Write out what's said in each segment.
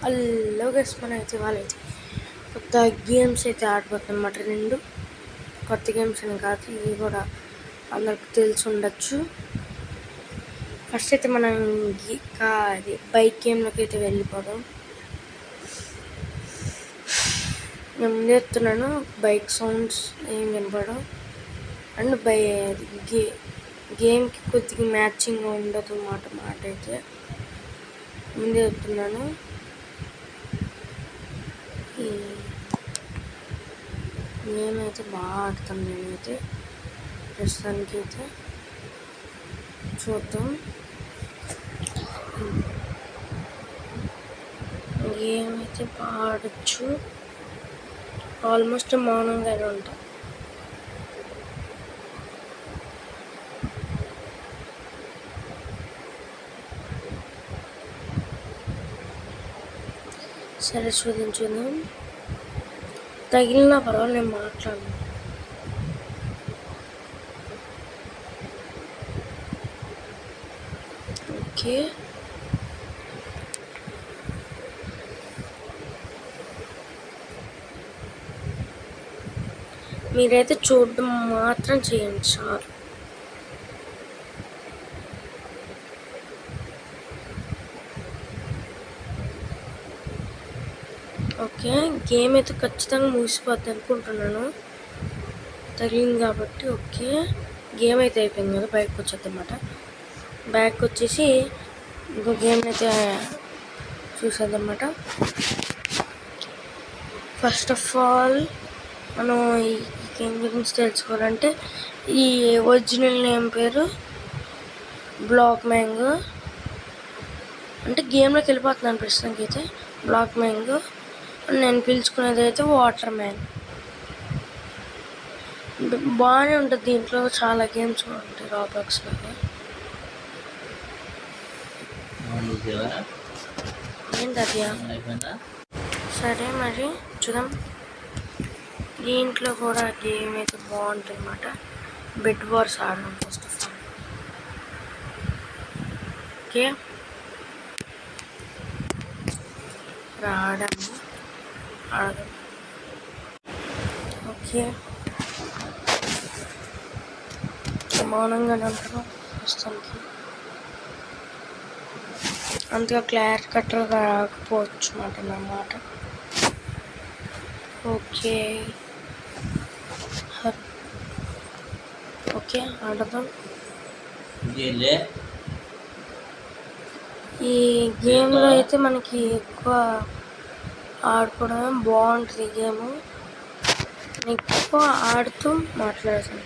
Hello guys, మనమైతే వాళ్ళైతే కొత్త గేమ్స్ అయితే ఆడిపోతాం అన్నమాట. 2 కొత్త గేమ్స్ అని కాదు, ఇవి కూడా అందరికి తెలిసి ఉండొచ్చు. ఫస్ట్ అయితే మనం బైక్ గేమ్లోకి అయితే వెళ్ళిపోదాం. నేను ముందు చెప్తున్నాను, బైక్ సౌండ్స్ ఏం వినపడవు. అండ్ గేమ్కి కొద్దిగా మ్యాచింగ్ ఉండదు మాట అయితే ముందే చెప్తున్నాను. నేనైతే బాగా ఆడతాను. నేనైతే ప్రస్తుతానికి అయితే చూద్దాం. గేమ్ అయితే బాగా ఆడచ్చు. ఆల్మోస్ట్ మౌనంగానే ఉంటాం. సరే చూద్దాం. తగిలినా పర్వాలేదు, నేను మాట్లాడను. ఓకే, మీరైతే చూడడం మాత్రం చేయండి సార్. ఓకే, గేమ్ అయితే ఖచ్చితంగా ముగిసిపోద్ది అనుకుంటున్నాను, తగిలింది కాబట్టి. ఓకే, గేమ్ అయితే అయిపోయింది కదా, బయటకు వచ్చేది అన్నమాట. బ్యాక్ వచ్చేసి ఇంకో గేమ్ అయితే చూసేదన్నమాట. ఫస్ట్ ఆఫ్ ఆల్ మనం ఈ గేమ్ గురించి తెలుసుకోవాలంటే, ఈ ఒరిజినల్ నేమ్ పేరు బ్లాక్ మ్యాంగో. అంటే గేమ్లోకి వెళ్ళిపోతున్నాను ప్రస్తుతానికి అయితే. బ్లాక్ మ్యాంగో నేను పిలుచుకునేది అయితే వాటర్ మ్యాన్. బాగానే ఉంటుంది, దీంట్లో చాలా గేమ్స్ కూడా ఉంటాయి రాబ్లాక్స్లో. ఏంటి అది? సరే మరి చూద్దాం. దీంట్లో కూడా గేమ్ అయితే బాగుంటుంది అన్నమాట. బెడ్ వార్స్ ఆడదాం ఫస్ట్ ఆఫ్ ఆల్. ఓకే, ఆడదాం. ఓకే, మౌనంగానే ఉంటాను ప్రస్తుతానికి. అంతగా క్లారిటీ కట్టగా రాకపోవచ్చు అన్నమాట. ఓకే ఆడదాం. ఈ గేమ్లో అయితే మనకి ఎక్కువ ఆడుకోవడమే బాగుంటుంది. గేమ్ ఎక్కువ ఆడుతూ మాట్లాడతాం.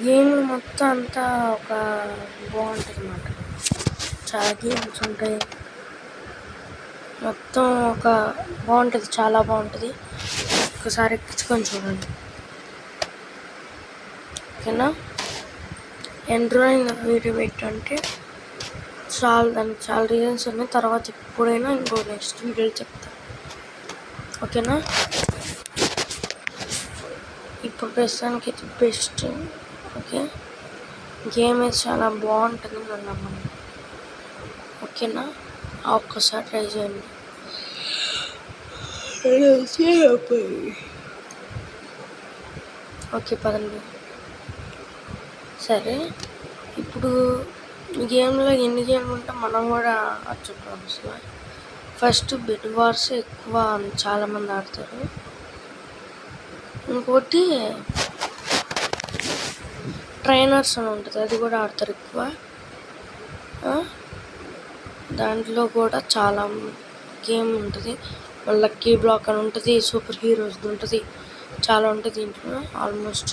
గేమ్ మొత్తం అంతా ఒక బాగుంటుంది అన్నమాట. చాలా గేమ్స్ ఉంటాయి, మొత్తం ఒక బాగుంటుంది, చాలా బాగుంటుంది. ఒకసారి ఎక్కించుకొని చూడండి, ఓకేనా? ఎండ్రాయిడ్ వీడియో పెట్టంటే దానికి చాలా రీజన్స్ ఉన్నాయి. తర్వాత ఎప్పుడైనా ఇంకో నెక్స్ట్ వీడియోలు చెప్తాను, ఓకేనా? ఇప్పుడు ప్రస్తుతానికి అయితే బెస్ట్. ఓకే, గేమ్ అయితే చాలా బాగుంటుంది నమ్మని, ఓకేనా? ఒక్కసారి ట్రై చేయండి. ఓకే పదండి. సరే, ఇప్పుడు గేమ్లో ఎన్ని గేమ్లు ఉంటే మనం కూడా ఆడుచుకోవాలి. అసలు ఫస్ట్ బెడ్ వార్స్ ఎక్కువ చాలామంది ఆడతారు. ఇంకోటి ట్రైనర్స్ అని ఉంటుంది, అది కూడా ఆడతారు ఎక్కువ. దాంట్లో కూడా చాలా గేమ్ ఉంటుంది. లక్కీ బ్లాక్ అని ఉంటుంది, సూపర్ హీరోస్ ఉంటుంది, చాలా ఉంటుంది దీంట్లో. ఆల్మోస్ట్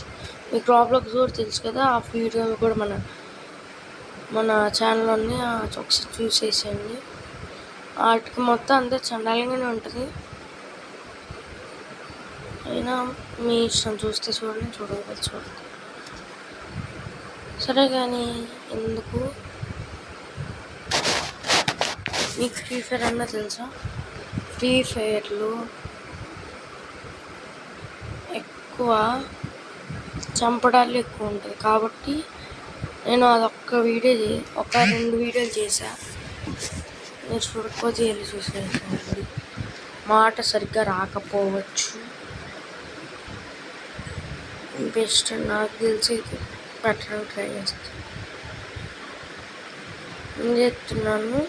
మీకు రాబ్లాక్స్ కూడా తెలుసు కదా, ఆ వీడియోలు కూడా మన ఛానల్లోనే ఒకసారి చూసేసేయండి. వాటికి మొత్తం అంతా చండాలంగానే ఉంటుంది, అయినా మీ ఇష్టం, చూస్తే చూడండి, చూడకపోతే చూడండి. సరే కానీ ఎందుకు, మీకు ఫ్రీ ఫైర్ అన్నా తెలుసా? ఫ్రీ ఫైర్లో ఎక్కువ చంపడాలు ఎక్కువ ఉంటుంది కాబట్టి నేను అదొక్క 2 వీడియోలు చేశా. మీరు చూడకపోతే వెళ్ళి చూసేయండి. మాట సరిగ్గా రాకపోవచ్చు, బెస్ట్ నాకు తెలిసి పెట్టడం ట్రై చేస్తాను. ఏం చెప్తున్నాను,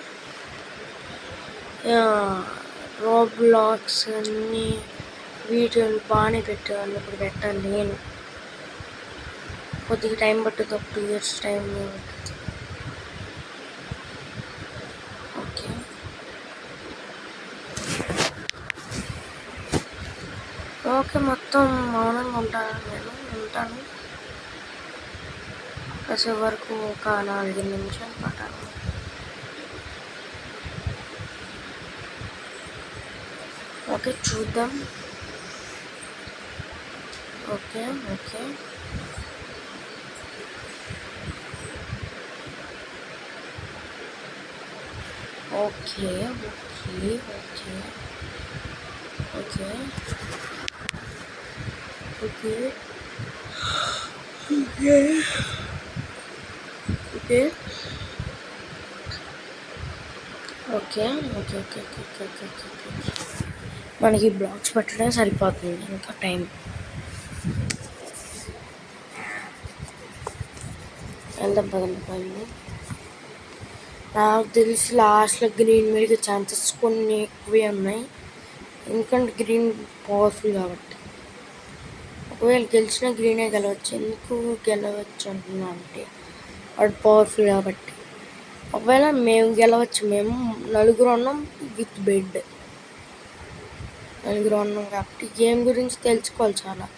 రోబ్లాక్స్ అన్నీ వీడియోలు బాగానే పెట్టేవాళ్ళు, ఇప్పుడు పెట్టాను నేను. కొద్దిగా టైం పట్టుతుంది, ఒక 2 years టైం పట్టుతుంది. ఓకే, ఓకే, మొత్తం మౌనంగా ఉంటాను. కాసేపు వరకు ఒక 4 నిమిషాలు పట్టాను. ఓకే, చూద్దాం. Okay, okay, okay, okay, okay, okay, okay, okay, okay, okay, okay, okay, okay, okay, okay. మనకి బ్లాగ్స్ పెట్టడం సరిపోతుంది, ఇంకా టైం ఎంత 15. నాకు తెలిసి లాస్ట్లో గ్రీన్ మీదకి ఛాన్సెస్ కొన్ని ఎక్కువే ఉన్నాయి, ఎందుకంటే గ్రీన్ పవర్ఫుల్ కాబట్టి. ఒకవేళ గెలిచినా గ్రీనే గెలవచ్చు. ఎందుకు గెలవచ్చు అంటున్నా అంటే వాడు పవర్ఫుల్ కాబట్టి. ఒకవేళ మేము గెలవచ్చు, మేము 4 ఉన్నాం విత్ బెడ్, 4 ఉన్నాం కాబట్టి గేమ్ గురించి తెలుసుకోవాలి చాలా.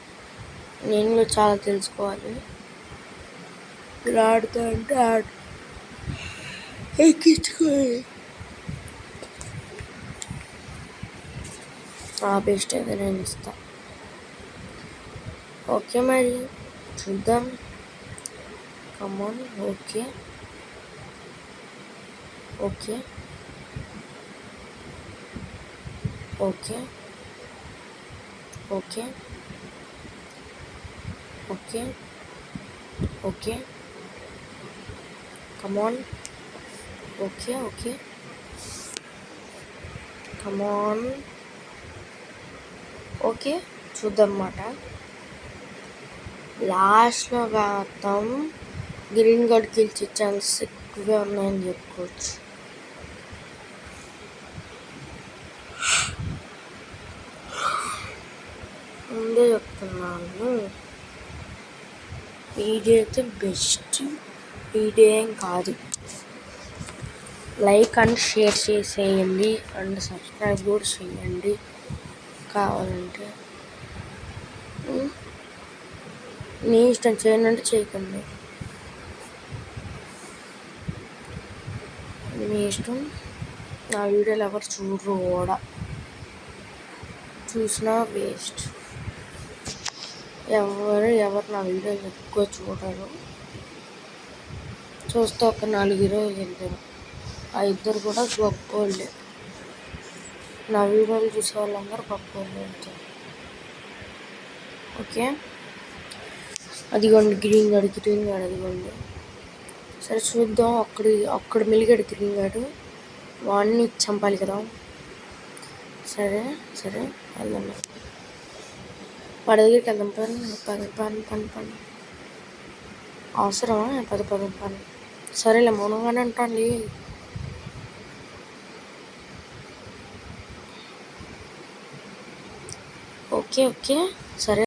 నేను కూడా చాలా తెలుసుకోవాలి. మీరు ఆడుతా అంటే ఎక్కించుకోవాలి. బెస్ట్ అయితే నేను ఇస్తాను. ఓకే, మరి చూద్దాం. Come on. Okay, okay, okay, okay, okay, okay, come on. Okay, okay, come on. Okay, చూద్దాం అన్నమాట. లాస్ట్లో కాతాం గ్రీన్ కార్డ్ గెలిచే ఛాన్సెస్ ఎక్కువగా ఉన్నాయని చెప్పుకోవచ్చు. ముందే చెప్తున్నాను, వీడియో అయితే బెస్ట్ వీడియో ఏం కాదు. లైక్ అండ్ షేర్ చేసేయండి, అండ్ సబ్స్క్రైబ్ కూడా చేయండి కావాలంటే. మీ ఇష్టం, చేయండి అంటే చేయకండి, మీ ఇష్టం. నా వీడియోలు ఎవరు చూడరు కూడా, చూసినా వేస్ట్. ఎవరు నా వీడియోలు ఎక్కువ చూడరు, చూస్తే ఒక 4 రోజులు వెళ్తారు. ఆ 2 కూడా గొప్పోళ్ళే. నా వీడియోలు చూసే వాళ్ళందరూ గొప్పోళ్ళు వెళ్తారు. ఓకే, అదిగోండి గ్రీన్ గార్డ్ అదిగోండి. సరే చూద్దాం, అక్కడ మిలిగాడు గ్రీన్ గార్డు, వాడిని చంపాలి కదా. సరే సరే, వెళ్దాం, వాడి దగ్గరికి వెళ్దాం. పని అవసరమా? పని. సరేలే, మౌనంగానే ఉంటాండి. ఓకే, ఓకే, సరే.